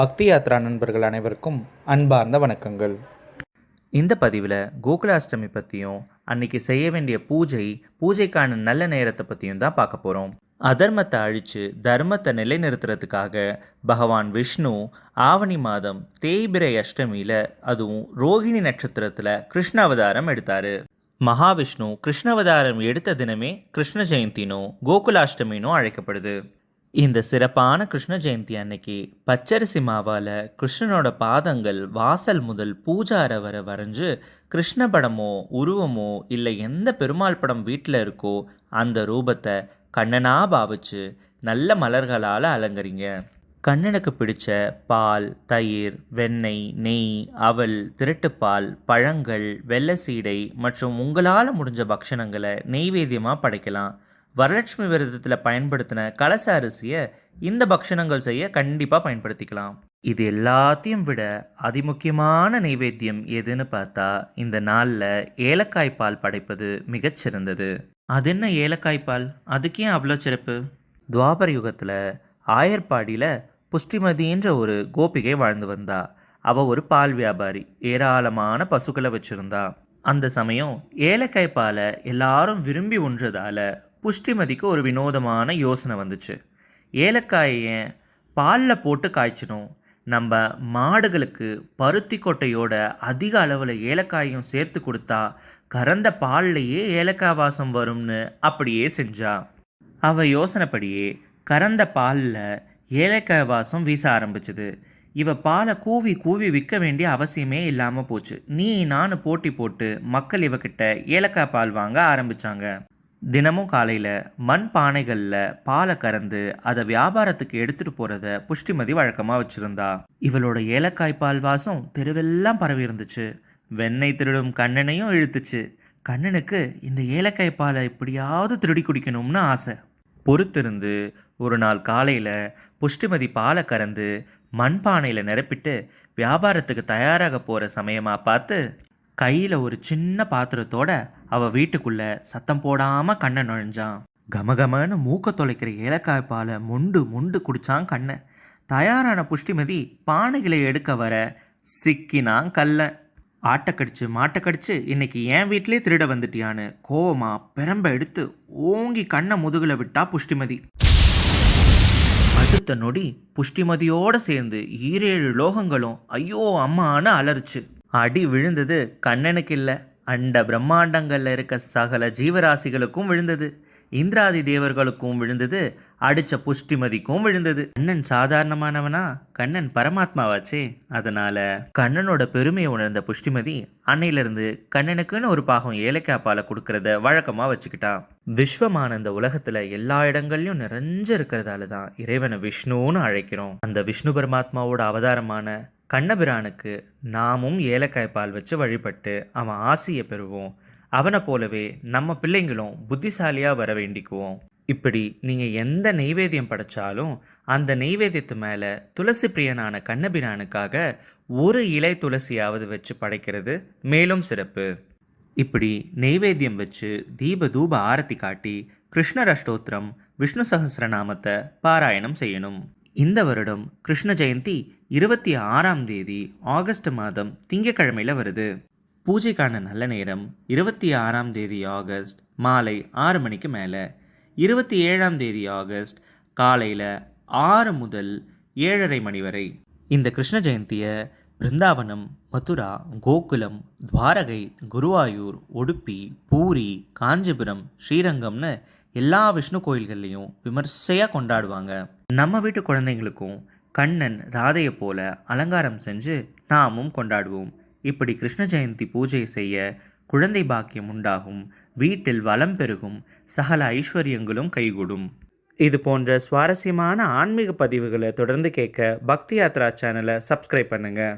பக்தி யாத்ரா நண்பர்கள் அனைவருக்கும் அன்பார்ந்த வணக்கங்கள். இந்த பதிவில் கோகுலாஷ்டமி பற்றியும் அன்னைக்கு செய்ய வேண்டிய பூஜைக்கான நல்ல நேரத்தை பற்றியும் தான் பார்க்க போகிறோம். அதர்மத்தை அழித்து தர்மத்தை நிலைநிறுத்துறதுக்காக பகவான் விஷ்ணு ஆவணி மாதம் தேய்பிரை அஷ்டமியில், அதுவும் ரோஹிணி நட்சத்திரத்தில் கிருஷ்ண அவதாரம் எடுத்தார். மகாவிஷ்ணு கிருஷ்ண அவதாரம் எடுத்த தினமே கிருஷ்ண ஜெயந்தினும் கோகுலாஷ்டமினும் அழைக்கப்படுது. இந்த சிறப்பான கிருஷ்ண ஜெயந்தி அன்னைக்கு பச்சரிசி மாவால் கிருஷ்ணனோட பாதங்கள் வாசல் முதல் பூஜா அறை வரை வரைஞ்சு, கிருஷ்ண படமோ உருவமோ இல்லை எந்த பெருமாள் படம் வீட்டில் இருக்கோ அந்த ரூபத்தை கண்ணனாக பாவிச்சு நல்ல மலர்களால் அலங்கரிங்க. கண்ணனுக்கு பிடிச்ச பால், தயிர், வெண்ணெய், நெய், அவல், திரட்டுப்பால், பழங்கள், வெள்ளை சீடை மற்றும் உங்களால் முடிஞ்ச பக்ஷணங்களை நெய்வேத்தியமாக படைக்கலாம். வரலட்சுமி விரதத்தில் பயன்படுத்தின கலச அரிசியை இந்த பக்ஷணங்கள் செய்ய கண்டிப்பாக பயன்படுத்திக்கலாம். இது எல்லாத்தையும் விட அதிமுக்கியமான நைவேத்தியம் எதுன்னு பார்த்தா, இந்த நாளில் ஏலக்காய் பால் படைப்பது மிகச்சிறந்தது. அது என்ன ஏலக்காய் பால்? அதுக்கு ஏன் அவ்வளோ சிறப்பு? துவாபர யுகத்தில் ஆயர்பாடியில் புஷ்டிமதின்ற ஒரு கோபிகை வாழ்ந்து வந்தா. அவள் ஒரு பால் வியாபாரி, ஏராளமான பசுக்களை வச்சுருந்தா. அந்த சமயம் ஏலக்காய் பாலை எல்லாரும் விரும்பி உண்றதால புஷ்டிமதிக்கு ஒரு வினோதமான யோசனை வந்துச்சு. ஏலக்காயை பாலில் போட்டு காய்ச்சணும், நம்ம மாடுகளுக்கு பருத்தி கொட்டையோட அதிக அளவில் ஏலக்காயும் சேர்த்து கொடுத்தா கறந்த பால்லையே ஏலக்காய் வாசம் வரும்னு அப்படியே செஞ்சா. அவள் யோசனைப்படியே கறந்த பாலில் ஏலக்காய் வாசம் வீச ஆரம்பிச்சுது. இவ பாலை கூவி கூவி விற்க வேண்டிய அவசியமே இல்லாமல் போச்சு. நான் போட்டி போட்டு மக்கள் இவகிட்ட ஏலக்காய் பால் வாங்க ஆரம்பித்தாங்க. தினமும் காலையில் மண் பானைகளில் பாலை கறந்து அதை வியாபாரத்துக்கு எடுத்துகிட்டு போகிறத புஷ்டிமதி வழக்கமாக வச்சுருந்தா. இவளோட ஏலக்காய் பால் வாசம் தெருவெல்லாம் பரவி இருந்துச்சு. வெண்ணெய் திருடும் கண்ணனையும் இழுத்துச்சு. கண்ணனுக்கு இந்த ஏலக்காய் பாலை எப்படியாவது திருடி குடிக்கணும்னு ஆசை. பொறுத்திருந்து ஒரு நாள் காலையில் புஷ்டிமதி பாலை கறந்து மண்பானையில் நிரப்பிட்டு வியாபாரத்துக்கு தயாராக போகிற சமயமாக பார்த்து, கையில் ஒரு சின்ன பாத்திரத்தோட அவள் வீட்டுக்குள்ளே சத்தம் போடாமல் கண்ணன் நுழைஞ்சான். கமகமன்னு மூக்க தொலைக்கிற ஏலக்காய் பாலை மொண்டு மொண்டு குடித்தான் கண்ணன். தயாரான புஷ்டிமதி பானைகளை எடுக்க வர சிக்கினான் கல்ல. ஆட்டக்கடிச்சு மாட்டக்கடிச்சு இன்னைக்கு என் வீட்டிலே திருட வந்துட்டியான்னு கோவமா பெரம்ப எடுத்து ஓங்கி கண்ணை முதுகில் விட்டா புஷ்டிமதி. அடுத்த நொடி புஷ்டிமதியோடு சேர்ந்து 7 லோகங்களும் ஐயோ அம்மான்னு அலறிச்சு. அடி விழுந்தது கண்ணனுக்கு இல்லை, அண்ட பிரம்மாண்டங்களில் இருக்க சகல ஜீவராசிகளுக்கும் விழுந்தது. இந்திராதி தேவர்களுக்கும் விழுந்தது, அடித்த புஷ்டிமதிக்கும் விழுந்தது. கண்ணன் சாதாரணமானவனா? கண்ணன் பரமாத்மாவாச்சே. அதனால கண்ணனோட பெருமையை உணர்ந்த புஷ்டிமதி அன்னையிலிருந்து கண்ணனுக்குன்னு ஒரு பாகம் ஏலக்காய் பாலை கொடுக்கறத வழக்கமாக வச்சுக்கிட்டா. விஸ்வமான இந்த உலகத்தில் எல்லா இடங்கள்லையும் நிறைஞ்சு இருக்கிறதால தான் இறைவனை விஷ்ணுன்னு அழைக்கிறோம். அந்த விஷ்ணு பரமாத்மாவோட அவதாரமான கண்ணபிரானுக்கு நாமும் ஏலக்காய் பால் வச்சு வழிபட்டு அவன் ஆசையை பெறுவோம். அவனை போலவே நம்ம பிள்ளைங்களும் புத்திசாலியாக வர வேண்டிக்குவோம். இப்படி நீங்கள் எந்த நெய்வேத்தியம் படைச்சாலும் அந்த நெய்வேத்தியத்து மேலே துளசி பிரியனான கண்ணபிரானுக்காக ஒரு இலை துளசியாவது வச்சு படைக்கிறது மேலும் சிறப்பு. இப்படி நெய்வேத்தியம் வச்சு தீப தூப ஆரத்தி காட்டி கிருஷ்ணர் அஷ்டோத்திரம், விஷ்ணு சகஸ்ரநாமத்தை பாராயணம் செய்யணும். இந்த வருடம் கிருஷ்ண ஜெயந்தி 26ஆம் தேதி ஆகஸ்ட் மாதம் திங்கக்கிழமையில் வருது. பூஜைக்கான நல்ல நேரம் 26ஆம் தேதி ஆகஸ்ட் மாலை 6 மணிக்கு மேலே, 27ஆம் தேதி ஆகஸ்ட் காலையில் 6 முதல் 7:30 மணி வரை. இந்த கிருஷ்ண ஜெயந்தியை பிருந்தாவனம், மதுரா, கோகுலம், துவாரகை, குருவாயூர், உடுப்பி, பூரி, காஞ்சிபுரம், ஸ்ரீரங்கம்னு எல்லா விஷ்ணு கோயில்கள்லையும் விமர்சையாக கொண்டாடுவாங்க. நம்ம வீட்டு குழந்தைங்களுக்கும் கண்ணன் ராதையை போல அலங்காரம் செஞ்சு நாமும் கொண்டாடுவோம். இப்படி கிருஷ்ண ஜெயந்தி பூஜை செய்ய குழந்தை பாக்கியம் உண்டாகும், வீட்டில் வளம் பெருகும், சகல ஐஸ்வர்யங்களும் கைகூடும். இது போன்ற சுவாரஸ்யமான ஆன்மீக பதிவுகளை தொடர்ந்து கேட்க பக்தி யாத்ரா சேனலை சப்ஸ்கிரைப் பண்ணுங்கள்.